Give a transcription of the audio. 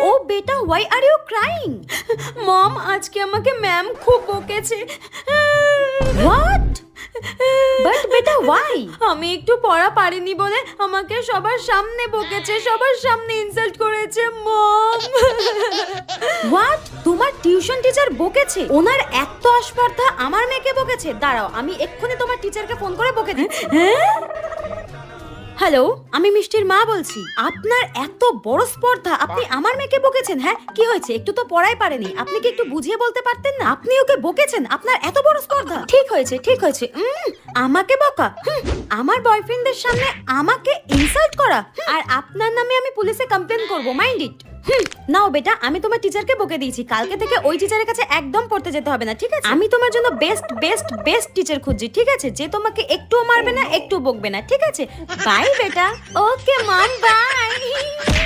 ও বেটা, why are you crying? মম, আজকে আমাকে ম্যাম খুব বকেছে। What? But বেটা, why? আমি একটু পড়া পারিনি বলে আমাকে সবার সামনে বকেছে, সবার সামনে ইনসাল্ট করেছে মম। What? তোমার টিউশন টিচার বকেছে? ওনার এত আসপর্ধা আমার মেয়েকে বকেছে? দাঁড়াও, আমি এক্ষুনি তোমার টিচারকে ফোন করে বকে দিচ্ছি। হ্যালো, আমি মিষ্টির মা বলছি। আপনার এত বড় স্পর্ধা, আপনি আমার মেয়েকে বকেছেন? হ্যাঁ, কি হয়েছে? একটু তো পড়াই পারেনি, আপনি কি একটু বুঝিয়ে বলতে পারতেন না? আপনি ওকে বকেছেন, আপনার এত বড় স্পর্ধা? ঠিক হয়েছে, ঠিক হয়েছে। আমাকে বকা? আমার বয়ফ্রেন্ডের সামনে আমাকে ইনসাল্ট করা? আর আপনার নামে আমি পুলিশে কমপ্লেন করব, মাইন্ড ইট। নাও বেটা, আমি তোমার টিচারকে বকে দিয়েছি, কালকে থেকে ওই টিচারের কাছে একদম পড়তে যেতে হবে না, ঠিক আছে? আমি তোমার জন্য বেস্ট বেস্ট বেস্ট টিচার খুঁজছি, ঠিক আছে? যে তোমাকে একটুও মারবে না, একটু বকবে না, ঠিক আছে? বাই বেটা। ওকে মম, বাই।